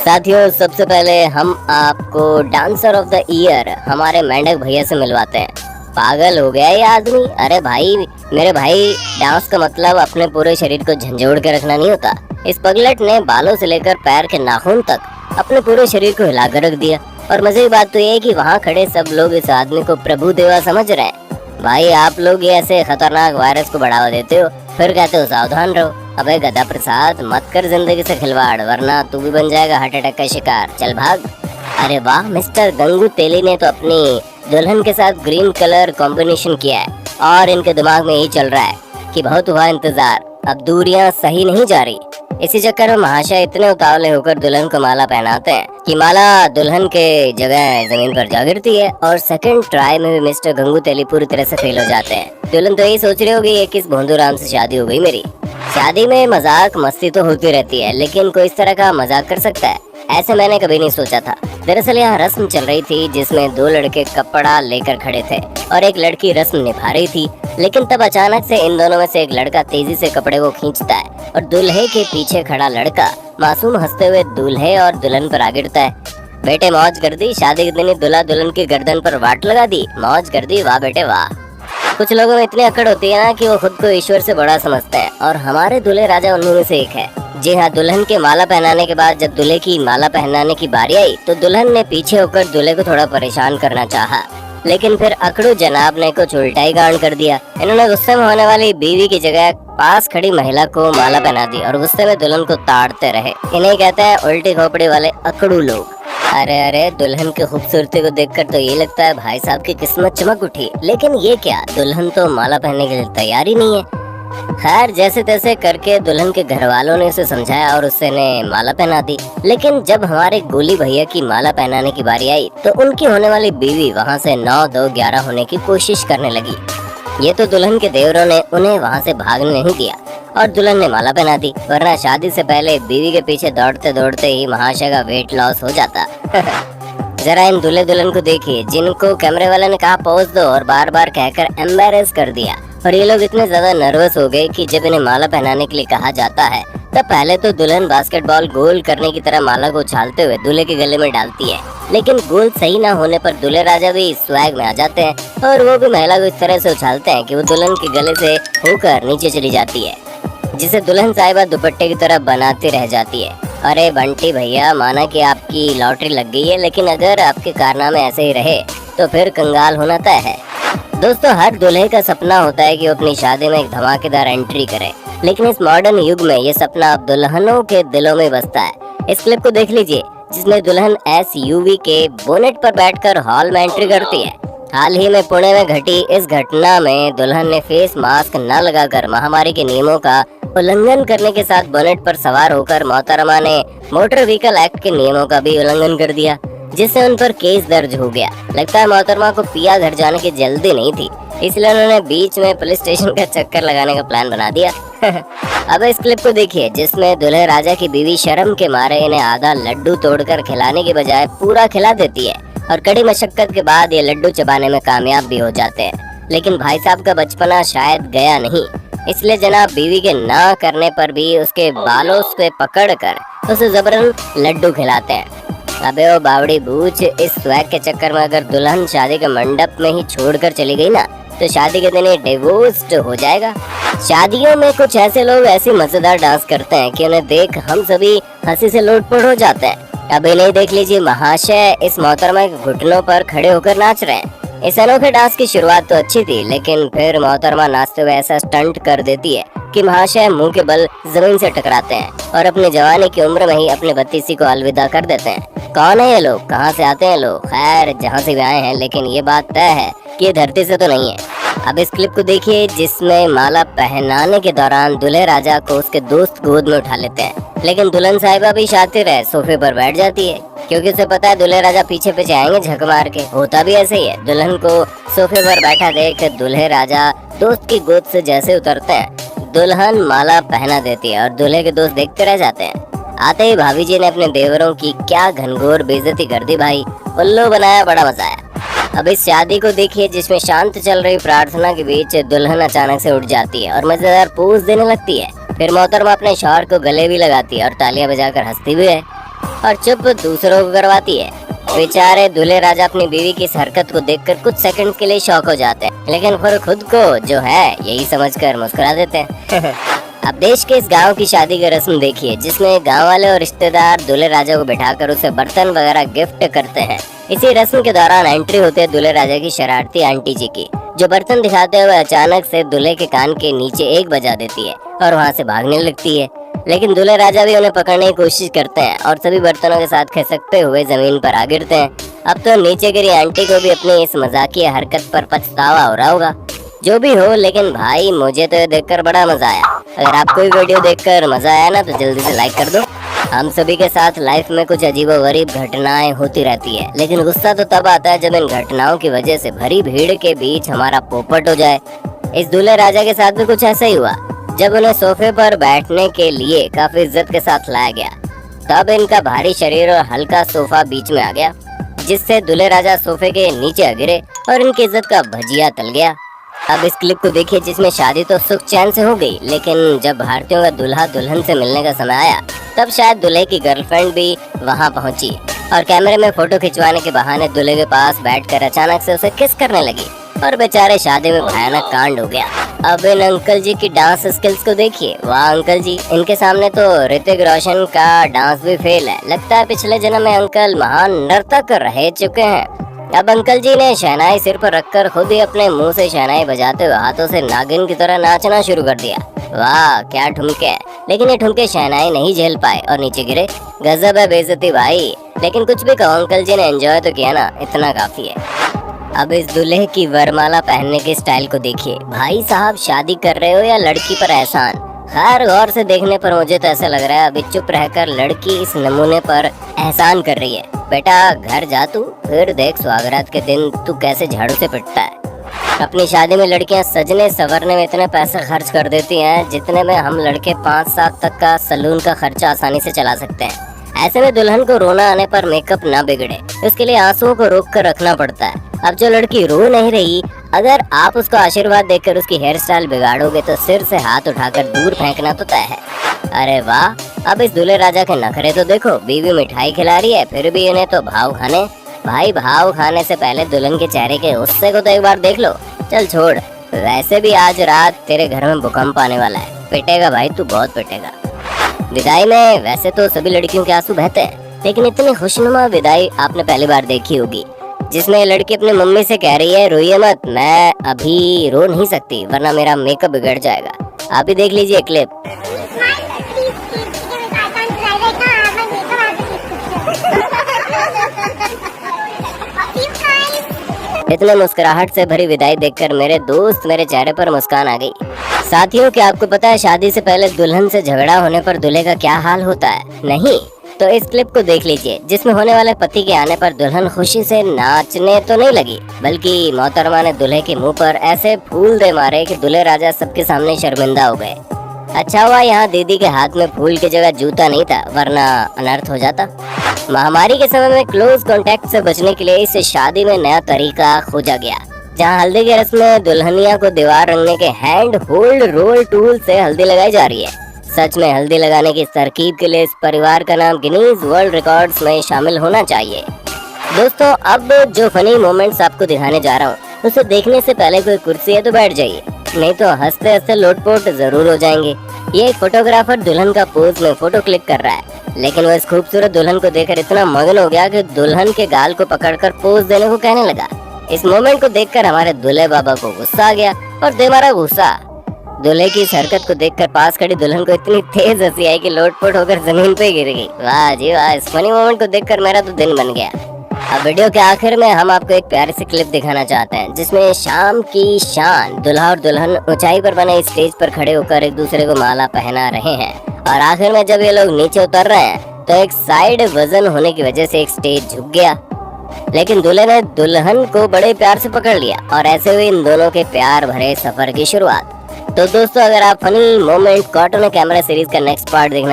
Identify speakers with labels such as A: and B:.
A: साथियों, सबसे पहले हम आपको डांसर ऑफ द ईयर हमारे मेंढक भैया से मिलवाते हैं। पागल हो गया ये आदमी। अरे भाई, मेरे भाई, डांस का मतलब अपने पूरे शरीर को झंझोड़ के रखना नहीं होता। इस पगलट ने बालों से लेकर पैर के नाखून तक अपने पूरे शरीर को हिला कर रख दिया। और मजे की बात तो ये है कि वहाँ खड़े सब लोग इस आदमी को प्रभु देवा समझ रहे हैं। भाई, आप लोग ये ऐसे खतरनाक वायरस को बढ़ावा देते हो, फिर कहते हो सावधान रहो। अबे गधा प्रसाद, मत कर जिंदगी से खिलवाड़, वरना तू भी बन जाएगा हार्ट अटैक का शिकार। चल भाग। अरे वाह, मिस्टर गंगू तेली ने तो अपनी दुल्हन के साथ ग्रीन कलर कॉम्बिनेशन किया है और इनके दिमाग में यही चल रहा है कि बहुत हुआ इंतजार, अब दूरियां सही नहीं जा रही। इसी चक्कर में महाशय इतने उतावले होकर दुल्हन को माला पहनाते हैं कि माला दुल्हन के जगह जमीन पर जा गिरती है। और सेकंड ट्राई में भी मिस्टर गंगू तेली पूरी तरह से फेल हो जाते हैं। दुल्हन तो यही सोच रही होगी, ये किस भोंदू राम से शादी हो गई मेरी। शादी में मजाक मस्ती तो होती रहती है, लेकिन कोई इस तरह का मजाक कर सकता है, ऐसे मैंने कभी नहीं सोचा था। दरअसल यहाँ रस्म चल रही थी जिसमें दो लड़के कपड़ा लेकर खड़े थे और एक लड़की रस्म निभा रही थी। लेकिन तब अचानक से इन दोनों में से एक लड़का तेजी से कपड़े को खींचता है और दूल्हे के पीछे खड़ा लड़का मासूम हंसते हुए दूल्हे और दुल्हन पर आ गिरता है। बेटे मौज कर दी, शादी के दिन ही दूल्हा दुल्हन की गर्दन पर वाट लगा दी। मौज कर दी, वाह बेटे वाह। कुछ लोगों में इतनी अकड़ होती है ना कि वो खुद को ईश्वर से बड़ा समझते हैं, और हमारे दूल्हे राजा उन्हीं में से एक है। जी हाँ, दुल्हन के माला पहनाने के बाद जब दूल्हे की माला पहनाने की बारी आई तो दुल्हन ने पीछे होकर दूल्हे को थोड़ा परेशान करना चाहा, लेकिन फिर अकड़ू जनाब ने कुछ उल्टा ही गांड कर दिया। इन्होंने गुस्से में होने वाली बीवी की जगह पास खड़ी महिला को माला पहना दी और गुस्से में दुल्हन को ताड़ते रहे। इन्हें कहते हैं उल्टी खोपड़ी वाले अकड़ू लोग। अरे अरे, दुल्हन की खूबसूरती को देखकर तो ये लगता है भाई साहब की किस्मत चमक उठी, लेकिन ये क्या, दुल्हन तो माला पहनने के लिए तैयार ही नहीं है। खैर, जैसे तैसे करके दुल्हन के घर वालों ने उसे समझाया और उससे ने माला पहना दी। लेकिन जब हमारे गोली भैया की माला पहनाने की बारी आई तो उनकी होने वाली बीवी वहाँ से 9, 2, 11 होने की कोशिश करने लगी। ये तो दुल्हन के देवरों ने उन्हें वहाँ से भागने नहीं दिया और दुल्हन ने माला पहना दी, वरना शादी से पहले बीवी के पीछे दौड़ते दौड़ते ही महाशय का वेट लॉस हो जाता। जरा इन दूल्हे दुल्हन को देखिए, जिनको कैमरे वाले ने कहा पोज दो और बार बार कहकर एम्बैरेस कर दिया, और ये लोग इतने ज्यादा नर्वस हो गए कि जब इन्हें माला पहनाने के लिए कहा जाता है तब पहले तो दुल्हन बास्केटबॉल गोल करने की तरह माला को उछालते हुए दूल्हे के गले में डालती है, लेकिन गोल सही ना होने पर दूल्हे राजा भी स्वैग में आ जाते हैं और वो भी महिला को इस तरह से उछालते हैं कि वो दुल्हन के गले से होकर नीचे चली जाती है, जिसे दुल्हन साहिबा दुपट्टे की तरह बनाती रह जाती है। अरे बंटी भैया, माना कि आपकी लॉटरी लग गई है, लेकिन अगर आपके कारनामे ऐसे ही रहे तो फिर कंगाल होना तय है। दोस्तों, हर दूल्हे का सपना होता है कि वो अपनी शादी में एक धमाकेदार एंट्री करे, लेकिन इस मॉडर्न युग में ये सपना अब दुल्हनों के दिलों में बसता है। इस क्लिप को देख लीजिए जिसमें दुल्हन SUV के बोनेट पर बैठकर हॉल में एंट्री करती है। हाल ही में पुणे में घटी इस घटना में दुल्हन ने फेस मास्क न लगाकर महामारी के नियमों का उल्लंघन करने के साथ बोनेट पर सवार होकर मोहतरमा ने मोटर व्हीकल एक्ट के नियमों का भी उल्लंघन कर दिया, जिससे उन पर केस दर्ज हो गया। लगता है मोहतरमा को पिया घर जाने की जल्दी नहीं थी, इसलिए उन्होंने बीच में पुलिस स्टेशन का चक्कर लगाने का प्लान बना दिया। अब इस क्लिप को देखिए जिसमें दूल्हे राजा की बीवी शर्म के मारे इन्हें आधा लड्डू तोड़कर खिलाने के बजाय पूरा खिला देती है, और कड़ी मशक्कत के बाद ये लड्डू चबाने में कामयाब भी हो जाते हैं। लेकिन भाई साहब का बचपना शायद गया नहीं, इसलिए जनाब बीवी के ना करने पर भी उसके बालों से पकड़कर उसे जबरन लड्डू खिलाते हैं। अबे ओ बावड़ी बूझ, इस स्वैग के चक्कर में अगर दुल्हन शादी के मंडप में ही छोड़कर चली गई ना तो शादी के दिन ये डिवोर्स्ड हो जाएगा। शादियों में कुछ ऐसे लोग ऐसी मजेदार डांस करते हैं कि उन्हें देख हम सभी हंसी से लोटपोट हो जाते हैं। अब इन्हें देख लीजिए, महाशय इस मोहतरमा के घुटनों पर खड़े होकर नाच रहे हैं। इस अनोखे डांस की शुरुआत तो अच्छी थी, लेकिन फिर मोहतरमा नाचते हुए ऐसा स्टंट कर देती है कि महाशय मुंह के बल जमीन से टकराते हैं और अपनी जवानी की उम्र में ही अपने भतीसी को अलविदा कर देते हैं। कौन है ये लोग, कहाँ से आते हैं लोग? खैर, जहाँ से भी आए हैं, लेकिन ये बात तय है कि ये धरती से तो नहीं है। अब इस क्लिप को देखिए जिसमें माला पहनाने के दौरान दूल्हे राजा को उसके दोस्त गोद में उठा लेते हैं, लेकिन दुल्हन साहिबा भी शातिर है, सोफे पर बैठ जाती है क्योंकि उसे पता है दूल्हे राजा पीछे पीछे आएंगे झक मार के। होता भी ऐसे ही है। दुल्हन को सोफे पर बैठा देख दूल्हे राजा दोस्त की गोद से जैसे उतरते हैं, दुल्हन माला पहना देती है और दूल्हे के दोस्त देखते रह जाते हैं। आते ही भाभी जी ने अपने देवरों की क्या घनघोर बेइज्जती कर दी भाई, उल्लू बनाया, बड़ा मजा आया। अब इस शादी को देखिए जिसमें शांत चल रही प्रार्थना के बीच दुल्हन अचानक से उठ जाती है और मजेदार पोज देने लगती है। फिर मोहतरमा अपने शौहर को गले भी लगाती है और तालियां बजाकर हंसती भी है और चुप दूसरों को करवाती है। बेचारे दूल्हे राजा अपनी बीवी की इस हरकत को देखकर कुछ सेकंड के लिए शॉक हो जाते हैं, लेकिन फिर खुद को जो है यही समझकर मुस्कुरा देते हैं। अब देश के इस गांव की शादी की रस्म देखिए जिसमें गांव वाले और रिश्तेदार दूल्हे राजा को बिठाकर उसे बर्तन वगैरह गिफ्ट करते हैं। इसी रस्म के दौरान एंट्री होती है दूल्हे राजा की शरारती आंटी जी की, जो बर्तन दिखाते हुए अचानक से दूल्हे के कान के नीचे एक बजा देती है और वहां से भागने लगती है। लेकिन दूल्हे राजा भी उन्हें पकड़ने की कोशिश करते हैं और सभी बर्तनों के साथ खिसकते हुए जमीन पर आ गिरते हैं। अब तो नीचे गिरी आंटी को भी अपनी इस मजाकिया हरकत पर पछतावा हो रहा होगा। जो भी हो, लेकिन भाई मुझे तो ये देखकर बड़ा मजा आया। अगर आपको भी वीडियो देखकर मजा आया ना तो जल्दी से लाइक कर दो। हम सभी के साथ लाइफ में कुछ अजीबोगरीब घटनाएं होती रहती है, लेकिन गुस्सा तो तब आता है जब इन घटनाओं की वजह से भरी भीड़ के बीच हमारा पोपट हो जाए। इस दूल्हे राजा के साथ भी कुछ ऐसा ही हुआ। जब उन्हें सोफे पर बैठने के लिए काफी इज्जत के साथ लाया गया, तब इनका भारी शरीर और हल्का सोफा बीच में आ गया, जिससे दूल्हे राजा सोफे के नीचे गिरे और इनकी इज्जत का भजिया तल गया। अब इस क्लिप को देखिए जिसमें शादी तो सुख चैन से हो गई, लेकिन जब भारतीयों का दूल्हा दुल्हन से मिलने का समय आया तब शायद दूल्हे की गर्लफ्रेंड भी वहां पहुंची और कैमरे में फोटो खिंचवाने के बहाने दूल्हे के पास बैठकर अचानक से उसे किस करने लगी और बेचारे शादी में भयानक कांड हो गया। अब इन अंकल जी की डांस स्किल्स को देखिए। वाह अंकल जी, इनके सामने तो ऋतिक रोशन का डांस भी फेल है। लगता है पिछले जन्म में अंकल महान नर्तक रह चुके हैं। अब अंकल जी ने शहनाई सिर पर रखकर खुद ही अपने मुंह से शहनाई बजाते हुए हाथों से नागिन की तरह नाचना शुरू कर दिया। वाह क्या ठुमके, लेकिन ये ठुमके शहनाई नहीं झेल पाए और नीचे गिरे। गजब है बेइज्जती भाई, लेकिन कुछ भी कहो अंकल जी ने एंजॉय तो किया ना, इतना काफी है। अब इस दूल्हे की वरमाला पहनने के स्टाइल को देखिए। भाई साहब शादी कर रहे हो या लड़की पर एहसान? खैर गौर से देखने पर मुझे तो ऐसा लग रहा है अभी चुप रहकर लड़की इस नमूने पर एहसान कर रही है। बेटा घर जा तू, फिर देख सुहागरात के दिन तू कैसे झाड़ू से पिटता है। अपनी शादी में लड़कियां सजने संवरने में इतने पैसे खर्च कर देती हैं जितने में हम लड़के 5 साल तक का सलून का खर्चा आसानी से चला सकते हैं। ऐसे में दुल्हन को रोना आने पर मेकअप ना बिगड़े, उसके लिए आंसुओं को रोक कर रखना पड़ता है। अब जो लड़की रो नहीं रही, अगर आप उसको आशीर्वाद देकर उसकी हेयर स्टाइल बिगाड़ोगे तो सिर से हाथ उठाकर दूर फेंकना तो तय है। अरे वाह, अब इस दूल्हे राजा के नखरे तो देखो। बीवी मिठाई खिला रही है, फिर भी इन्हें तो भाव खाने। भाई भाव खाने से पहले दुल्हन के चेहरे के गुस्से को तो एक बार देख लो। चल छोड़, वैसे भी आज रात तेरे घर में भूकंप आने वाला है। पिटेगा भाई तू, बहुत पिटेगा। विदाई में वैसे तो सभी लड़कियों के आंसू बहते हैं, लेकिन इतनी खुशनुमा विदाई आपने पहली बार देखी होगी, जिसमें लड़की अपनी मम्मी से कह रही है रोइए मत, मैं अभी रो नहीं सकती वरना मेरा मेकअप बिगड़ जाएगा। आप ही देख लीजिए क्लिप। इतने मुस्कुराहट से भरी विदाई देखकर मेरे दोस्त मेरे चेहरे पर मुस्कान आ गई। साथियों, क्या आपको पता है शादी से पहले दुल्हन से झगड़ा होने पर दूल्हे का क्या हाल होता है? नहीं तो इस क्लिप को देख लीजिए, जिसमें होने वाले पति के आने पर दुल्हन खुशी से नाचने तो नहीं लगी, बल्कि मोहतरमा ने दूल्हे के मुंह पर ऐसे फूल दे मारे कि दूल्हे राजा सबके सामने शर्मिंदा हो गए। अच्छा हुआ यहाँ दीदी के हाथ में फूल की जगह जूता नहीं था, वरना अनर्थ हो जाता। महामारी के समय में क्लोज कांटेक्ट से बचने के लिए इस शादी में नया तरीका खोजा गया, जहाँ हल्दी की रस्म में दुल्हनिया को दीवार रंगने के हैंड होल्ड रोल टूल से हल्दी लगाई जा रही है। सच में हल्दी लगाने की इस तरकीब के लिए इस परिवार का नाम गिनीज वर्ल्ड रिकॉर्ड्स में शामिल होना चाहिए। दोस्तों, अब जो फनी मोमेंट्स आपको दिखाने जा रहा हूँ, उसे देखने से पहले कोई कुर्सी है तो बैठ जाइए, नहीं तो हंसते हंसते लोटपोट जरूर हो जाएंगे। ये एक फोटोग्राफर दुल्हन का पोज में फोटो क्लिक कर रहा है, लेकिन वो इस खूबसूरत दुल्हन को देखकर इतना मगन हो गया कि दुल्हन के गाल को पकड़कर पोज देने को कहने लगा। इस मोमेंट को देखकर हमारे दूल्हे बाबा को गुस्सा आ गया और दे मारा गुस्सा। दूल्हे की इस हरकत को देखकर पास खड़ी दुल्हन को इतनी तेज हंसी आई कि लोटपोट होकर जमीन पे गिर गई। वाह जी वाह, इस फनी मोमेंट को देखकर मेरा तो दिन बन गया। अब वीडियो के आखिर में हम आपको एक प्यारी सी क्लिप दिखाना चाहते हैं, जिसमें शाम की शान दूल्हा और दुल्हन ऊंचाई पर बने स्टेज पर खड़े होकर एक दूसरे को माला पहना रहे हैं, और आखिर में जब ये लोग नीचे उतर रहे हैं तो एक साइड वजन होने की वजह से एक स्टेज झुक गया, लेकिन दूल्हे ने दुल्हन को बड़े प्यार से पकड़ लिया और ऐसे हुई इन दोनों के प्यार भरे सफर की शुरुआत। तो दोस्तों, अगर आप funny moment cartoon camera series का नेक्स्ट पार्ट देखना